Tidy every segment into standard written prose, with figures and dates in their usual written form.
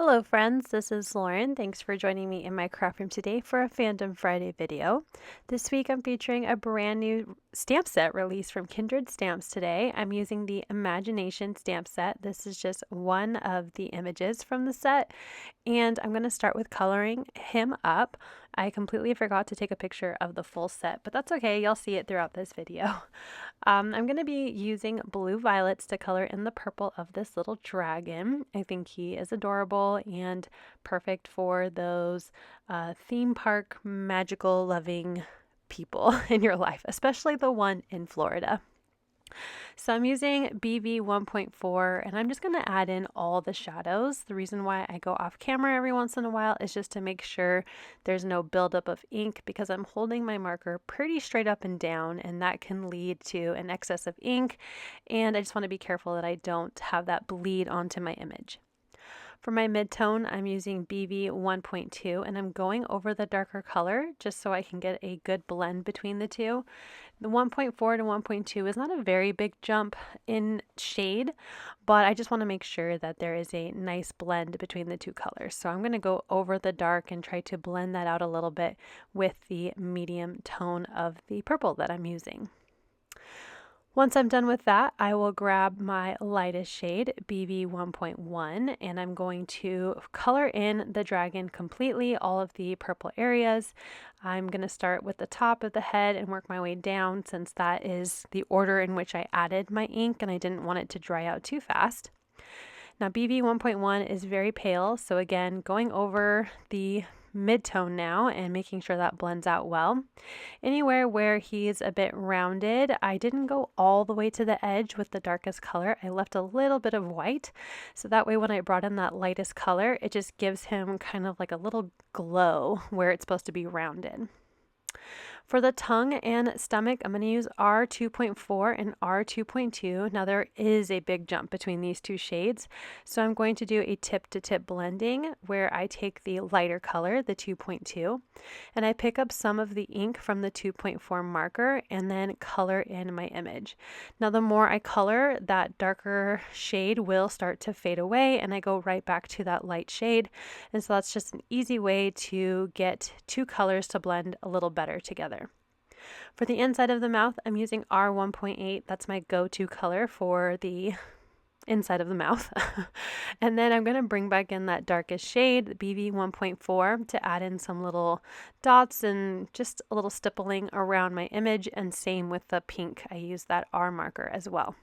Hello friends, this is Lauren. Thanks for joining me in my craft room today for a Fandom Friday video. This week I'm featuring a brand new stamp set release from Kindred Stamps today. I'm using the Imagination stamp set. This is just one of the images from the set, and I'm going to start with coloring him up. I completely forgot to take a picture of the full set, but that's okay. You'll see it throughout this video. I'm going to be using blue violets to color in the purple of this little dragon. I think he is adorable and perfect for those theme park magical loving people in your life, especially the one in Florida. So I'm using BV 1.4 and I'm just going to add in all the shadows. The reason why I go off camera every once in a while is just to make sure there's no buildup of ink, because I'm holding my marker pretty straight up and down and that can lead to an excess of ink, and I just want to be careful that I don't have that bleed onto my image. For my mid-tone, I'm using BV 1.2 and I'm going over the darker color just so I can get a good blend between the two. The 1.4 to 1.2 is not a very big jump in shade, but I just want to make sure that there is a nice blend between the two colors. So I'm going to go over the dark and try to blend that out a little bit with the medium tone of the purple that I'm using. Once I'm done with that, I will grab my lightest shade, BV 1.1, and I'm going to color in the dragon completely, all of the purple areas. I'm going to start with the top of the head and work my way down, since that is the order in which I added my ink and I didn't want it to dry out too fast. Now BV 1.1 is very pale, so again, going over the mid-tone now and making sure that blends out well. Anywhere where he's a bit rounded, I didn't go all the way to the edge with the darkest color. I left a little bit of white, so that way when I brought in that lightest color, it just gives him kind of like a little glow where it's supposed to be rounded. For the tongue and stomach, I'm going to use R2.4 and R2.2. Now there is a big jump between these two shades, so I'm going to do a tip-to-tip blending where I take the lighter color, the 2.2, and I pick up some of the ink from the 2.4 marker and then color in my image. Now the more I color, that darker shade will start to fade away and I go right back to that light shade, and so that's just an easy way to get two colors to blend a little better together. For the inside of the mouth, I'm using R1.8. That's my go-to color for the inside of the mouth. And then I'm going to bring back in that darkest shade, BV 1.4, to add in some little dots and just a little stippling around my image, and same with the pink. I use that R marker as well.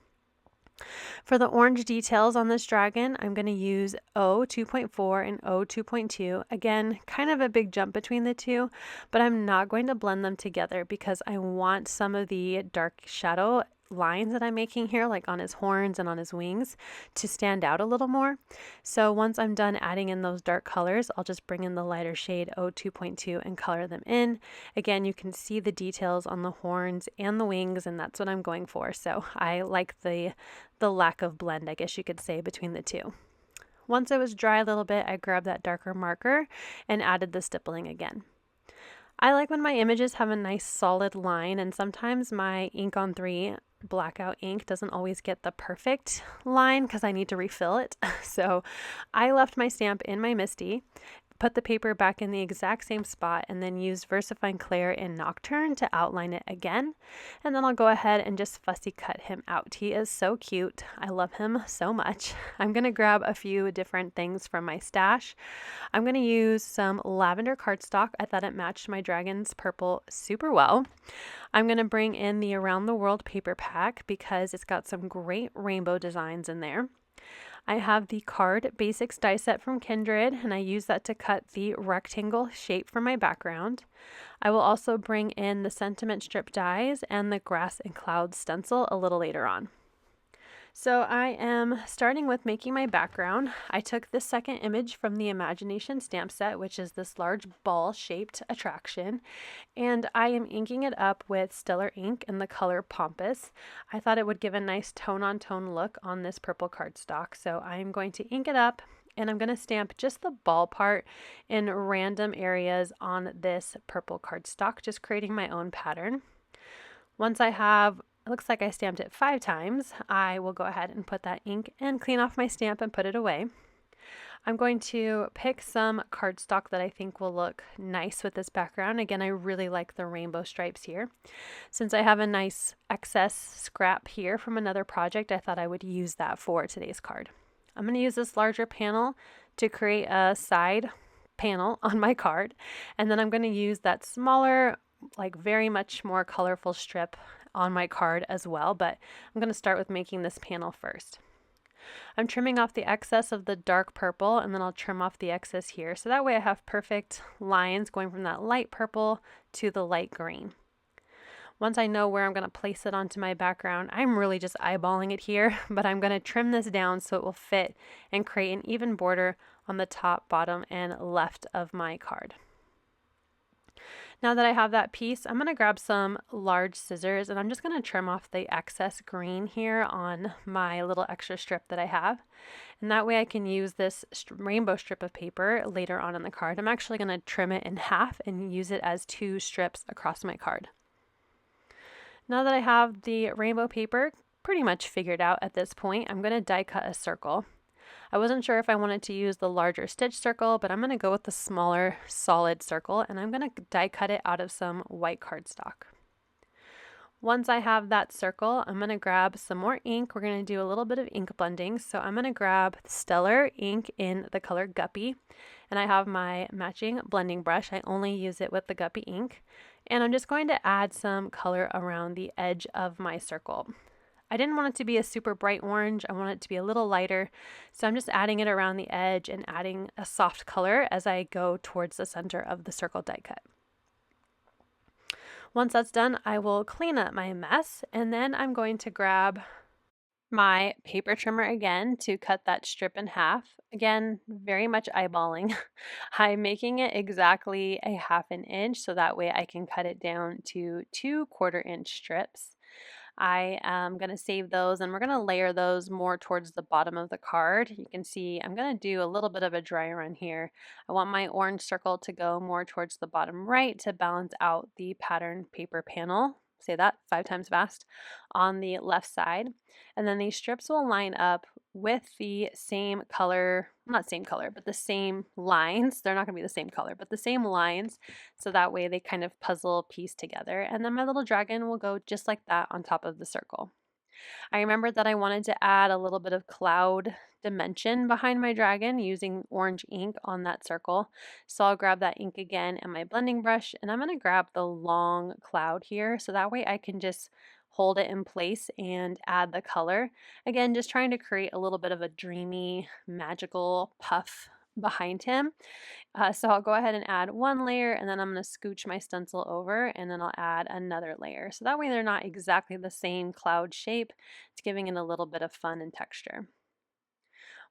For the orange details on this dragon, I'm going to use O2.4 and O2.2. Again, kind of a big jump between the two, but I'm not going to blend them together because I want some of the dark shadow lines that I'm making here, like on his horns and on his wings, to stand out a little more. So once I'm done adding in those dark colors, I'll just bring in the lighter shade O2.2 and color them in. Again, you can see the details on the horns and the wings, and that's what I'm going for. So I like the lack of blend, I guess you could say, between the two. Once it was dry a little bit, I grabbed that darker marker and added the stippling again. I like when my images have a nice solid line, and sometimes my ink on 3 Blackout ink doesn't always get the perfect line because I need to refill it. So I left my stamp in my MISTI, put the paper back in the exact same spot, and then used VersaFine Clair in Nocturne to outline it again. And then I'll go ahead and just fussy cut him out. He is so cute. I love him so much. I'm going to grab a few different things from my stash. I'm going to use some lavender cardstock. I thought it matched my dragon's purple super well. I'm going to bring in the Around the World paper pack because it's got some great rainbow designs in there. I have the Card Basics die set from Kindred, and I use that to cut the rectangle shape for my background. I will also bring in the Sentiment Strip dies and the Grass and Clouds stencil a little later on. So I am starting with making my background. I took the second image from the Imagination stamp set, which is this large ball-shaped attraction, and I am inking it up with Stellar ink in the color Pompous. I thought it would give a nice tone-on-tone look on this purple cardstock, so I'm going to ink it up, and I'm going to stamp just the ball part in random areas on this purple cardstock, just creating my own pattern. Once I have It looks like I stamped it 5 times. I will go ahead and put that ink and clean off my stamp and put it away. I'm going to pick some cardstock that I think will look nice with this background. Again, I really like the rainbow stripes here. Since I have a nice excess scrap here from another project, I thought I would use that for today's card. I'm going to use this larger panel to create a side panel on my card, and then I'm going to use that smaller, like very much more colorful strip on my card as well, but I'm going to start with making this panel first. I'm trimming off the excess of the dark purple, and then I'll trim off the excess here. So that way I have perfect lines going from that light purple to the light green. Once I know where I'm going to place it onto my background, I'm really just eyeballing it here, but I'm going to trim this down so it will fit and create an even border on the top, bottom, and left of my card. Now that I have that piece, I'm going to grab some large scissors and I'm just going to trim off the excess green here on my little extra strip that I have. And that way I can use this rainbow strip of paper later on in the card. I'm actually going to trim it in half and use it as 2 strips across my card. Now that I have the rainbow paper pretty much figured out at this point, I'm going to die cut a circle. I wasn't sure if I wanted to use the larger stitch circle, but I'm going to go with the smaller solid circle, and I'm going to die cut it out of some white cardstock. Once I have that circle, I'm going to grab some more ink. We're going to do a little bit of ink blending. So I'm going to grab Stellar ink in the color Guppy, and I have my matching blending brush. I only use it with the Guppy ink, and I'm just going to add some color around the edge of my circle. I didn't want it to be a super bright orange. I want it to be a little lighter. So I'm just adding it around the edge and adding a soft color as I go towards the center of the circle die cut. Once that's done, I will clean up my mess, and then I'm going to grab my paper trimmer again to cut that strip in half. Again, very much eyeballing. I'm making it exactly a 1/2 inch so that way I can cut it down to 2 1/4 inch strips. I am going to save those and we're going to layer those more towards the bottom of the card. You can see I'm going to do a little bit of a dry run here. I want my orange circle to go more towards the bottom right to balance out the pattern paper panel. Say that 5 times fast on the left side. And then these strips will line up with the same color, not same color, but the same lines. They're not going to be the same color, but the same lines. So that way they kind of puzzle piece together. And then my little dragon will go just like that on top of the circle. I remembered that I wanted to add a little bit of cloud dimension behind my dragon using orange ink on that circle. So I'll grab that ink again and my blending brush, and I'm going to grab the long cloud here so that way I can just hold it in place and add the color. Again, just trying to create a little bit of a dreamy, magical puff behind him. So I'll go ahead and add 1 layer, and then I'm going to scooch my stencil over, and then I'll add another layer. So that way they're not exactly the same cloud shape. It's giving it a little bit of fun and texture.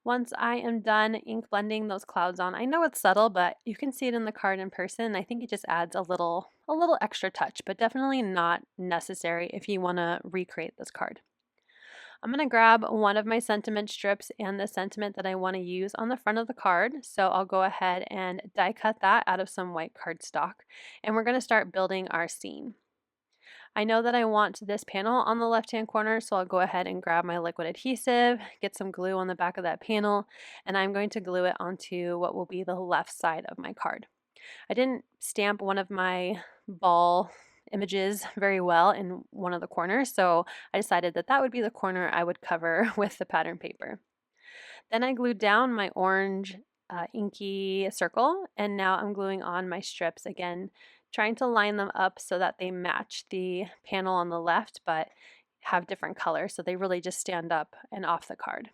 Once I am done ink blending those clouds on, I know it's subtle, but you can see it in the card in person. I think it just adds a little extra touch, but definitely not necessary if you want to recreate this card. I'm going to grab one of my sentiment strips and the sentiment that I want to use on the front of the card. So I'll go ahead and die cut that out of some white cardstock, and we're going to start building our scene. I know that I want this panel on the left-hand corner, so I'll go ahead and grab my liquid adhesive, get some glue on the back of that panel, and I'm going to glue it onto what will be the left side of my card. I didn't stamp one of my ball images very well in one of the corners, so I decided that that would be the corner I would cover with the pattern paper. Then I glued down my orange inky circle, and now I'm gluing on my strips again, trying to line them up so that they match the panel on the left but have different colors, so they really just stand up and off the card.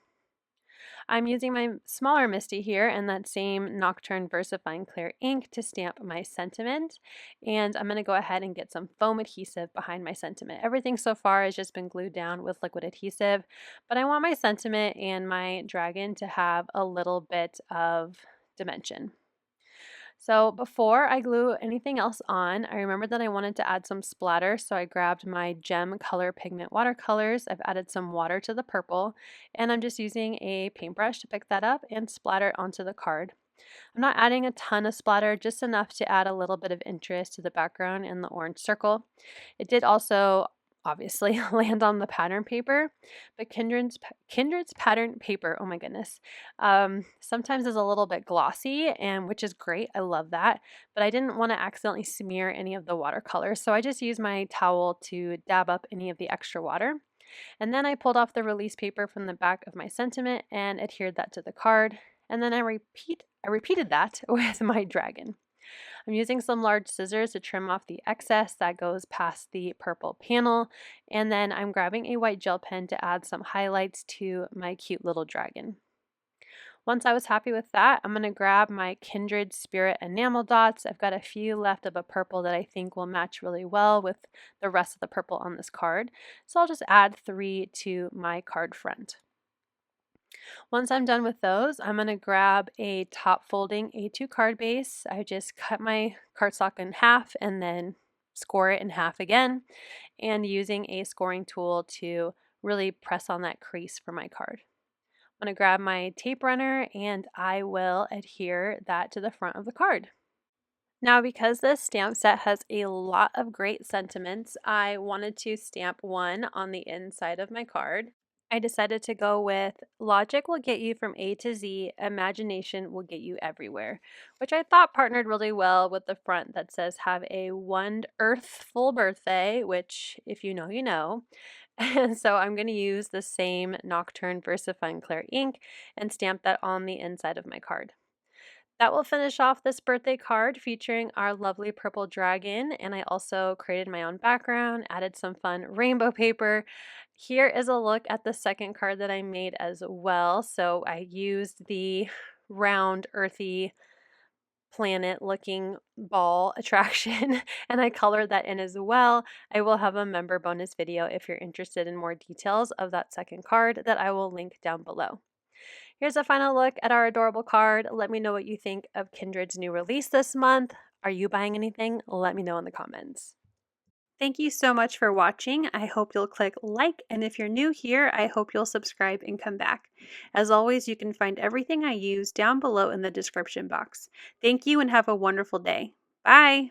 I'm using my smaller Misty here and that same Nocturne VersaFine Clair ink to stamp my sentiment, and I'm going to go ahead and get some foam adhesive behind my sentiment. Everything so far has just been glued down with liquid adhesive, but I want my sentiment and my dragon to have a little bit of dimension. So before I glue anything else on, I remembered that I wanted to add some splatter, so I grabbed my Gem Color Pigment watercolors. I've added some water to the purple, and I'm just using a paintbrush to pick that up and splatter it onto the card. I'm not adding a ton of splatter, just enough to add a little bit of interest to the background and the orange circle. It did also obviously land on the pattern paper, but Kindred's pattern paper, oh my goodness, sometimes is a little bit glossy, and which is great. I love that, but I didn't want to accidentally smear any of the watercolor, so I just used my towel to dab up any of the extra water. And then I pulled off the release paper from the back of my sentiment and adhered that to the card. And then I repeated that with my dragon. I'm using some large scissors to trim off the excess that goes past the purple panel, and then I'm grabbing a white gel pen to add some highlights to my cute little dragon. Once I was happy with that, I'm going to grab my Kindred Spirit enamel dots. I've got a few left of a purple that I think will match really well with the rest of the purple on this card, so I'll just add 3 to my card front. Once I'm done with those, I'm going to grab a top folding A2 card base. I just cut my cardstock in half and then score it in half again, and using a scoring tool to really press on that crease for my card. I'm going to grab my tape runner and I will adhere that to the front of the card. Now, because this stamp set has a lot of great sentiments, I wanted to stamp one on the inside of my card. I decided to go with "Logic will get you from A to Z, imagination will get you everywhere," which I thought partnered really well with the front that says "Have a wonderful birthday," which, if you know, you know. And so I'm going to use the same Nocturne VersaFine Clair ink and stamp that on the inside of my card. That will finish off this birthday card featuring our lovely purple dragon, and I also created my own background, added some fun rainbow paper. Here is a look at the second card that I made as well. So I used the round, earthy, planet looking ball attraction and I colored that in as well. I will have a member bonus video if you're interested in more details of that second card that I will link down below. Here's a final look at our adorable card. Let me know what you think of Kindred's new release this month. Are you buying anything? Let me know in the comments. Thank you so much for watching. I hope you'll click like, and if you're new here, I hope you'll subscribe and come back. As always, you can find everything I use down below in the description box. Thank you and have a wonderful day. Bye!